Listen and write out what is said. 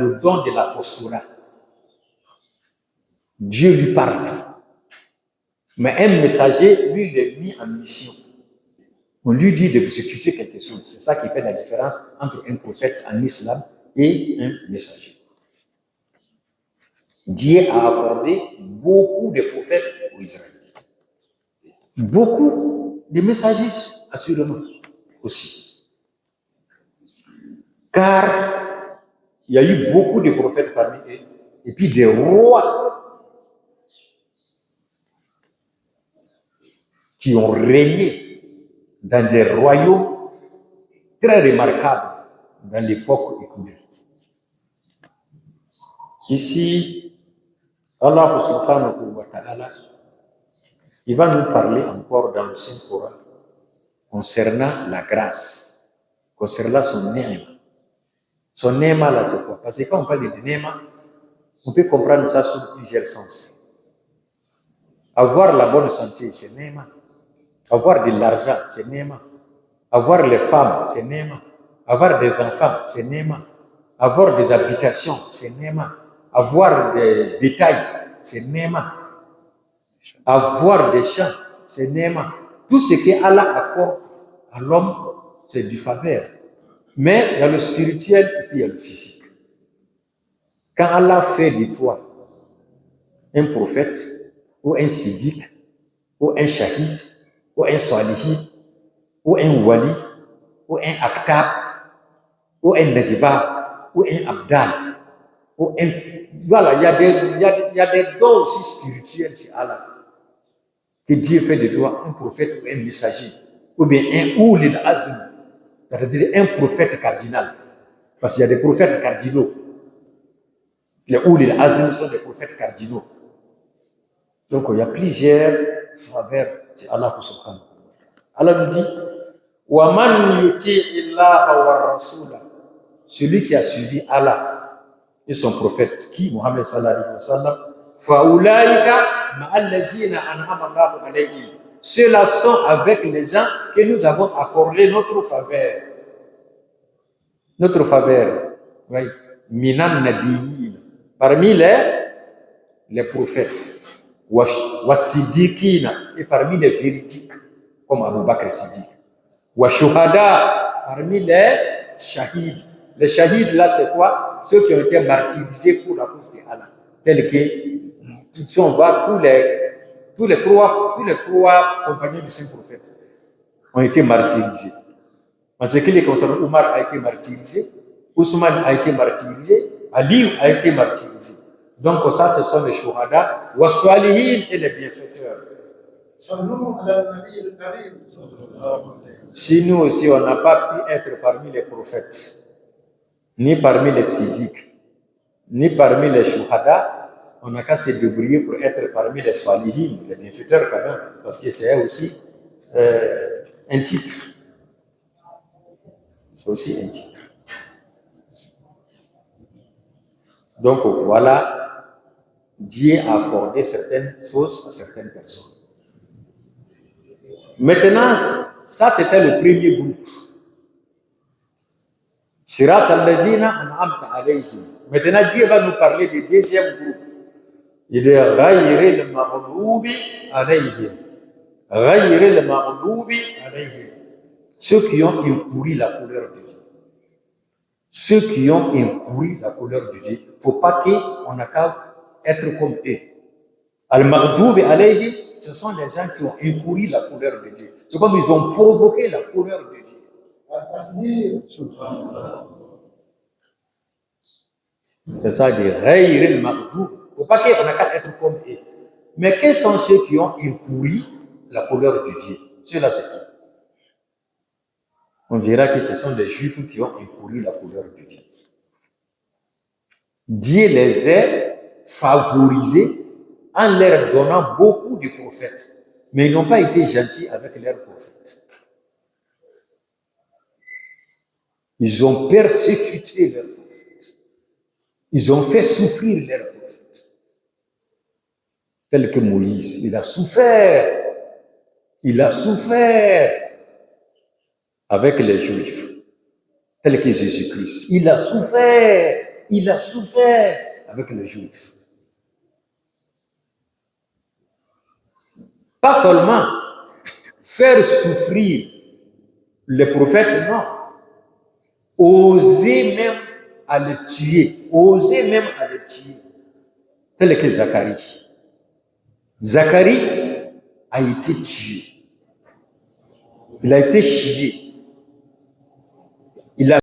le don de l'apostolat. Dieu lui parle. Mais un messager, lui, il est mis en mission. On lui dit d'exécuter quelque chose. C'est ça qui fait la différence entre un prophète en islam et un messager. Dieu a accordé beaucoup de prophètes aux Israélites. Beaucoup de messagers, assurément, aussi. Car il y a eu beaucoup de prophètes parmi eux, et puis des rois qui ont régné dans des royaumes très remarquables dans l'époque écoulée. Ici, Allah subhanahu wa ta'ala, il va nous parler encore dans le Saint-Coran concernant la grâce, concernant son ni'ma. Son ni'ma là, c'est quoi? Parce que quand on parle de ni'ma, on peut comprendre ça sous plusieurs sens. Avoir la bonne santé, c'est ni'ma. Avoir de l'argent, c'est ni'ma. Avoir les femmes, c'est ni'ma. Avoir des enfants, c'est ni'ma. Avoir des habitations, c'est ni'ma. Avoir des bétails, c'est ni'ma. Avoir des champs, c'est ni'ma. Tout ce que Allah accorde à l'homme, c'est du faveur. Mais il y a le spirituel et puis il y a le physique. Quand Allah fait de toi un prophète, ou un siddiq, ou un shahid, ou un salihid, ou un wali, ou un aktab, ou un najba, ou un abdal, ou un... Voilà, il y a des dons aussi spirituels, c'est Allah. Que Dieu fait de toi un prophète ou un messager, ou bien un ulil azm, c'est-à-dire un prophète cardinal. Parce qu'il y a des prophètes cardinaux. Les ulil azm sont des prophètes cardinaux. Donc il y a plusieurs faveurs, c'est Allah subhanahu wa ta'ala. Allah nous dit, wa man yuti illaha wa rasula, celui qui a suivi Allah et son prophète, qui Mohammed sallallahu alayhi wa sallam, fa ulaika ma'allazina an'ama Allahu alayhim. Ceux-là sont avec les gens que nous avons accordé notre faveur. Notre faveur, oui. Minan nabiyyin, parmi les prophètes. Wa siddiqina, et parmi les véridiques, comme Abu Bakr Siddiq. Wa shuhada, parmi les shahids. Les shahids, là, c'est quoi? Ceux qui ont été martyrisés pour la cause d'Allah. Tels que, si on voit tous les trois compagnons du Saint-Prophète ont été martyrisés. En ce qui les concerne, Omar a été martyrisé, Ousmane a été martyrisé, Ali a été martyrisé. Donc ça, ce sont les shuhada, wa salihin et les bienfaiteurs. Si nous aussi, on n'a pas pu être parmi les prophètes, ni parmi les siddiques, ni parmi les shuhada, on n'a qu'à se débrouiller pour être parmi les salihin, les bienfaiteurs quand même, parce que c'est aussi un titre. C'est aussi un titre. Donc voilà, Dieu a accordé certaines choses à certaines personnes. Maintenant, ça c'était le premier groupe. Sirat al-lazina an'amta alayhim. Maintenant, Dieu va nous parler du deuxième groupe. Il est ghayri al-maghdubi alayhim. Ghayri al-maghdubi alayhim. Ceux qui ont encouru la couleur de Dieu. Ceux qui ont encouru la couleur de Dieu. Il ne faut pas qu'on n'a qu'à être comme eux. Al-Maghdubi alayhim, ce sont les gens qui ont encouru la couleur de Dieu. C'est comme ils ont provoqué la couleur de Dieu. C'est ça, des ghayri al-Maghdubi. Il ne faut pas qu'on n'a qu'à être comme eux. Mais quels sont ceux qui ont encouru la couleur de Dieu? Ceux-là, c'est qui? On verra que ce sont des juifs qui ont encouru la couleur de Dieu. Dieu les a favorisés en leur donnant beaucoup de prophètes. Mais ils n'ont pas été gentils avec leurs prophètes. Ils ont persécuté leurs prophètes. Ils ont fait souffrir leurs prophètes. Tel que Moïse, il a souffert. Il a souffert avec les Juifs. Tel que Jésus-Christ, il a souffert il a souffert avec les Juifs. Pas seulement faire souffrir les prophètes, non. Oser même à le tuer. Oser même à le tuer. Tel que Zacharie. Zacharie a été tué. Il a été chié. Il a